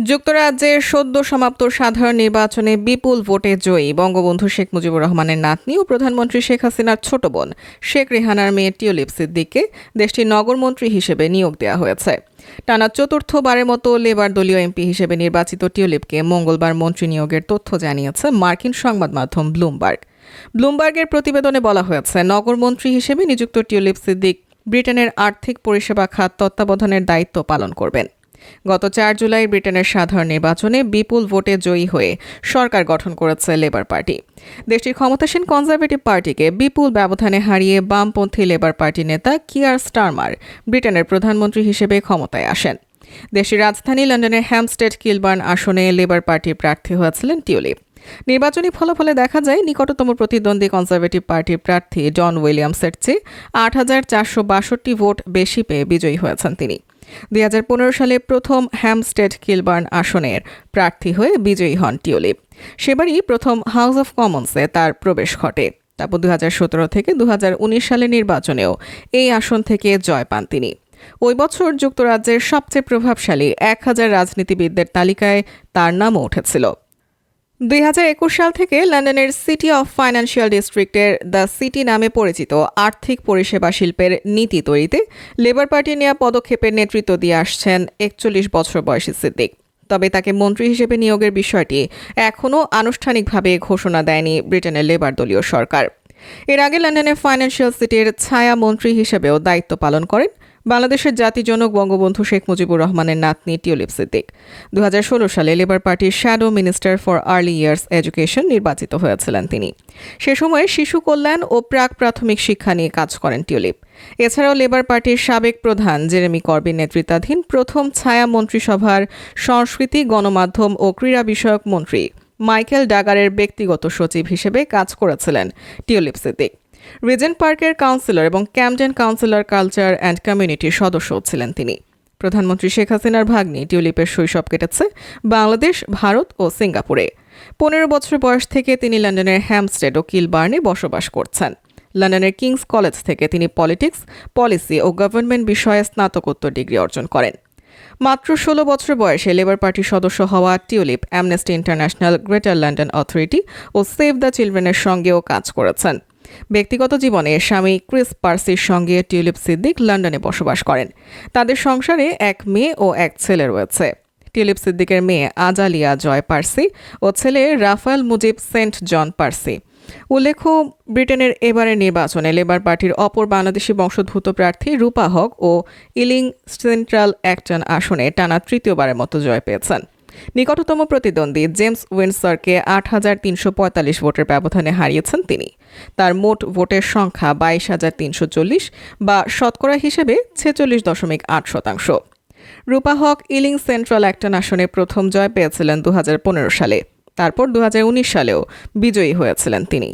যুক্তরাজ্যের সদ্য সমাপ্ত সাধারণ নির্বাচনে বিপুল ভোটে জয়ী বঙ্গবন্ধু শেখ মুজিবুর রহমানের নাতনি ও প্রধানমন্ত্রী শেখ হাসিনার ছোট বোন শেখ রেহানার মেয়ে টিউলিপ সিদ্দিককে দেশটির নগরমন্ত্রী হিসেবে নিয়োগ দেওয়া হয়েছে। টানা চতুর্থবারের মতো লেবার দলীয় এমপি হিসেবে নির্বাচিত টিউলিপকে মঙ্গলবার মন্ত্রী নিয়োগের তথ্য জানিয়েছে মার্কিন সংবাদ মাধ্যম ব্লুমবার্গের প্রতিবেদনে বলা হয়েছে, নগরমন্ত্রী হিসেবে নিযুক্ত টিউলিপ সিদ্দিক ব্রিটেনের আর্থিক পরিষেবা খাত তত্ত্বাবধানের দায়িত্ব পালন করবেন। গত ৪ জুলাই ব্রিটেনের সাধারণ নির্বাচনে বিপুল ভোটে জয়ী হয়ে সরকার গঠন করেছে লেবার পার্টি। দেশটির ক্ষমতাসীন কনজারভেটিভ পার্টিকে বিপুল ব্যবধানে হারিয়ে বামপন্থী লেবার পার্টি নেতা কিয়ার স্টারমার ব্রিটেনের প্রধানমন্ত্রী হিসেবে ক্ষমতায় আসেন। দেশটির রাজধানী লন্ডনের হ্যামস্টেড কিলবার্ন আসনে লেবার পার্টির প্রার্থী হয়েছিলেন টিউলিপ। নির্বাচনী ফলাফলে দেখা যায়, নিকটতম প্রতিদ্বন্দ্বী কনজারভেটিভ পার্টির প্রার্থী জন উইলিয়ামসের চেয়ে ৮,৪৬২ ভোট বেশি পেয়ে বিজয়ী হয়েছেন তিনি। ২০১৫ সালে প্রথম হ্যামস্টেড কিলবার্ন আসনের প্রার্থী হয়ে বিজয়ী হন টিউলিপ। সেবারই প্রথম হাউস অব কমন্সে তার প্রবেশ ঘটে। তারপর ২০১৭ থেকে ২০১৯ সালের নির্বাচনেও এই আসন থেকে জয় পান তিনি। ওই বছর যুক্তরাজ্যের সবচেয়ে প্রভাবশালী ১,০০০ রাজনীতিবিদদের তালিকায় তার নামও উঠেছিল। ২০২১ সাল থেকে লন্ডনের সিটি অফ ফাইন্যান্সিয়াল ডিস্ট্রিক্টের দ্য সিটি নামে পরিচিত আর্থিক পরিষেবা শিল্পের নীতি তৈরিতে লেবার পার্টি নেওয়া পদক্ষেপের নেতৃত্ব দিয়ে আসছেন ৪১ বছর বয়সী সিদ্দিক। তবে তাকে মন্ত্রী হিসেবে নিয়োগের বিষয়টি এখনও আনুষ্ঠানিকভাবে ঘোষণা দেয়নি ব্রিটেনের লেবার দলীয় সরকার। এর আগে লন্ডনের ফাইন্যান্সিয়াল সিটির ছায়া মন্ত্রী হিসেবেও দায়িত্ব পালন করেন বাংলাদেশের জাতিজনক বঙ্গবন্ধু শেখ মুজিবুর রহমানের নাতনি টিউলিপ সিদ্দিক। ২০১৬ সালে লেবার পার্টির shadow minister for early years education নির্বাচিত হয়েছিলেন তিনি। সে সময় শিশু কল্যাণ ও প্রাক প্রাথমিক শিক্ষা নিয়ে কাজ করেন টিউলিপ। এছাড়াও লেবার পার্টির সাবেক প্রধান জেরেমি করবিন নেতৃত্বাধীন প্রথম ছায়া মন্ত্রিসভার সংস্কৃতি, গণমাধ্যম ও ক্রীড়া বিষয়ক মন্ত্রী মাইকেল ডাগারের ব্যক্তিগত সচিব হিসেবে কাজ করেছিলেন টিউলিপ সিদ্দিক। রিজেন্ট পার্কের কাউন্সিলর এবং ক্যামডেন কাউন্সিলর কালচার অ্যান্ড কমিউনিটির সদস্যও ছিলেন তিনি। প্রধানমন্ত্রী শেখ হাসিনার ভাগ্নি টিউলিপের শৈশব কেটেছে বাংলাদেশ, ভারত ও সিঙ্গাপুরে। ১৫ বছর বয়স থেকে তিনি লন্ডনের হ্যামস্টেড ও কিলবার্নে বসবাস করছেন। লন্ডনের কিংস কলেজ থেকে তিনি পলিটিক্স, পলিসি ও গভর্নমেন্ট বিষয়ে স্নাতকোত্তর ডিগ্রি অর্জন করেন। মাত্র ১৬ বছর বয়সে লেবার পার্টির সদস্য হওয়া Tulip Amnesty International, Greater London Authority ও সেভ দ্য চিলড্রেনের সঙ্গেও কাজ করেছেন। ব্যক্তিগত জীবনে স্বামী ক্রিস পার্সির সঙ্গে টিউলিপ সিদ্দিক লন্ডনে বসবাস করেন। তাদের সংসারে এক মেয়ে ও এক ছেলে রয়েছে। টিউলিপ সিদ্দিকের মেয়ে আজালিয়া জয় পার্সি ও ছেলে রাফায়েল মুজিব সেন্ট জন পার্সি। উল্লেখ্য, ব্রিটেনের এবারের নির্বাচনে লেবার পার্টির অপর বাংলাদেশি বংশোদ্ভূত প্রার্থী রূপা হক ও ইলিং সেন্ট্রাল অ্যাক্টন আসনে টানা তৃতীয়বারের মতো জয় পেয়েছেন। নিকটতম প্রতিদ্বন্দ্বী জেমস উইন্ডসরকে ৮,৩৪৫ ভোটের ব্যবধানে হারিয়েছেন তিনি। তার মোট ভোটের সংখ্যা ২২,৩৪০ বা শতকরা হিসেবে ৪৬.৮%। রূপা হক ইলিং সেন্ট্রাল অ্যাক্টন আসনে প্রথম জয় পেয়েছিলেন ২০১৫ সালে। তারপর ২০১৯ সালেও বিজয়ী হয়েছিলেন তিনি।